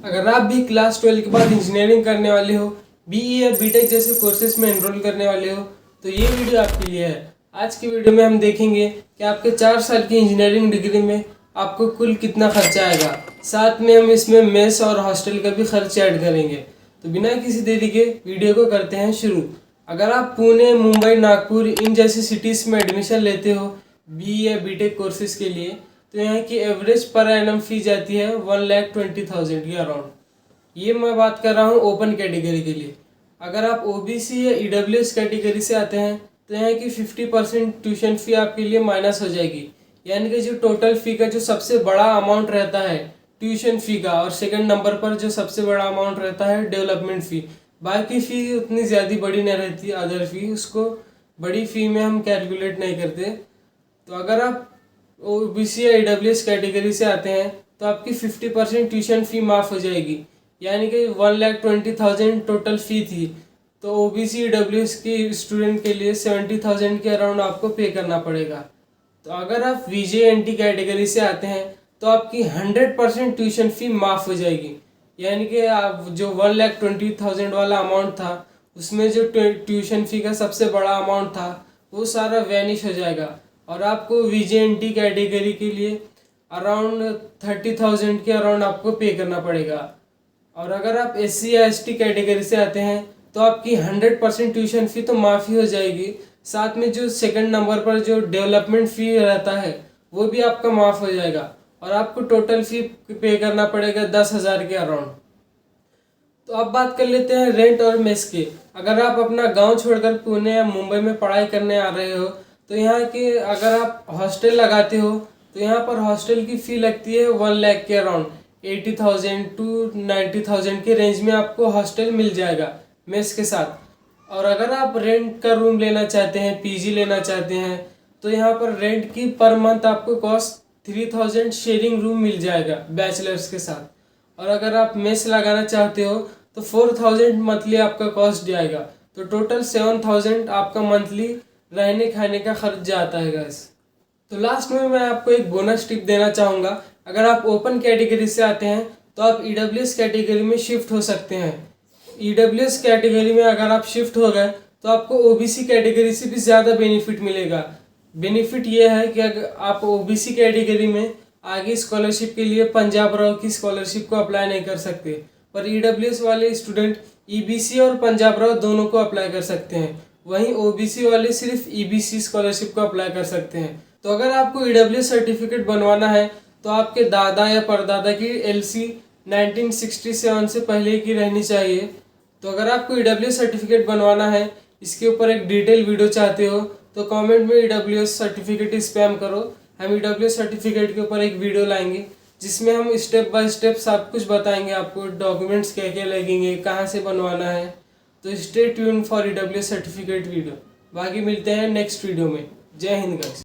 अगर आप भी क्लास 12 के बाद इंजीनियरिंग करने वाले हो, बीई या बीटेक जैसे कोर्सेज में एनरोल करने वाले हो, तो ये वीडियो आपके लिए है। आज की वीडियो में हम देखेंगे कि आपके 4 साल की इंजीनियरिंग डिग्री में आपको कुल कितना खर्चा आएगा। साथ में हम इसमें मेस और हॉस्टल का भी खर्च ऐड करेंगे। तो बिना किसी देरी के वीडियो को करते हैं शुरू। अगर आप पुणे, मुंबई, नागपुर इन जैसी सिटीज़ में एडमिशन लेते हो बी या बीटेक कोर्सेज के लिए, तो यहाँ की एवरेज पर एनम फी जाती है 1,20,000 के अराउंड। ये मैं बात कर रहा हूँ ओपन कैटेगरी के लिए। अगर आप ओबीसी या ईडब्ल्यूएस कैटेगरी से आते हैं तो यहाँ की 50% ट्यूशन फी आपके लिए माइनस हो जाएगी। यानी कि जो टोटल फी का जो सबसे बड़ा अमाउंट रहता है ट्यूशन फी का, और सेकंड नंबर पर जो सबसे बड़ा अमाउंट रहता है डेवलपमेंट फी। बाकी फ़ी उतनी ज़्यादा बड़ी नहीं रहती, अदर फी उसको बड़ी फ़ी में हम कैलकुलेट नहीं करते। तो अगर आप ओबीसी या ईडब्ल्यूएस कैटेगरी से आते हैं तो आपकी 50% ट्यूशन फ़ी माफ़ हो जाएगी। यानी कि 1,20,000 टोटल फ़ी थी, तो ओबीसी ईडब्ल्यूएस की स्टूडेंट के लिए 70,000 के अराउंड आपको पे करना पड़ेगा। तो अगर आप वीजेएनटी कैटेगरी से आते हैं तो आपकी 100% ट्यूशन फ़ी माफ़ हो जाएगी। यानी कि आप जो 1,20,000 वाला अमाउंट था उसमें जो ट्यूशन फ़ी का सबसे बड़ा अमाउंट था वो सारा वैनिश हो जाएगा, और आपको वीजेएनटी कैटेगरी के लिए अराउंड 30,000 के अराउंड आपको पे करना पड़ेगा। और अगर आप एससी या एसटी कैटेगरी से आते हैं तो आपकी 100% ट्यूशन फ़ी तो माफ़ी हो जाएगी। साथ में जो सेकंड नंबर पर जो डेवलपमेंट फ़ी रहता है वो भी आपका माफ़ हो जाएगा, और आपको टोटल फ़ी पे करना पड़ेगा 10,000 के अराउंड। तो अब बात कर लेते हैं रेंट और मेस की। अगर आप अपना गांव छोड़कर पुणे या मुंबई में पढ़ाई करने आ रहे हो तो यहाँ के अगर आप हॉस्टल लगाते हो तो यहाँ पर हॉस्टल की फ़ी लगती है 1 लाख के अराउंड। 80,000 टू 90,000 के रेंज में आपको हॉस्टल मिल जाएगा मेस के साथ। और अगर आप रेंट का रूम लेना चाहते हैं, पीजी लेना चाहते हैं, तो यहाँ पर रेंट की पर मंथ आपको कॉस्ट 3,000 शेयरिंग रूम मिल जाएगा बैचलर्स के साथ। और अगर आप मेस लगाना चाहते हो तो 4,000 मंथली आपका कॉस्ट जाएगा। तो टोटल 7,000 आपका मंथली रहने खाने का खर्च जाता है गाइस। तो लास्ट में मैं आपको एक बोनस टिप देना चाहूँगा। अगर आप ओपन कैटेगरी से आते हैं तो आप ईडब्ल्यूएस कैटेगरी में शिफ्ट हो सकते हैं। ईडब्ल्यूएस कैटेगरी में अगर आप शिफ्ट हो गए तो आपको ओबीसी कैटेगरी से भी ज़्यादा बेनिफिट मिलेगा। बेनिफिट ये है कि अगर आप ओबीसी कैटेगरी में आगे स्कॉलरशिप के लिए पंजाब राव की स्कॉलरशिप को अप्लाई नहीं कर सकते, पर ईडब्ल्यूएस वाले स्टूडेंट ईबीसी और पंजाब राव दोनों को अप्लाई कर सकते हैं। वहीं ओबीसी वाले सिर्फ ईबीसी स्कॉलरशिप को अप्लाई कर सकते हैं। तो अगर आपको ईडब्ल्यूएस सर्टिफिकेट बनवाना है तो आपके दादा या परदादा की एलसी 1967 से पहले की रहनी चाहिए। तो अगर आपको ईडब्ल्यूएस सर्टिफिकेट बनवाना है, इसके ऊपर एक डिटेल वीडियो चाहते हो तो कमेंट में ईडब्ल्यूएस सर्टिफिकेट स्पैम करो। हम ईडब्ल्यूएस सर्टिफिकेट के ऊपर एक वीडियो लाएंगे जिसमें हम स्टेप बाय स्टेप सब कुछ बताएंगे आपको, डॉक्यूमेंट्स क्या क्या लगेंगे, कहाँ से बनवाना है। तो stay tune for EWS certificate video. बाकी मिलते हैं नेक्स्ट वीडियो में। जय हिंद गाइस।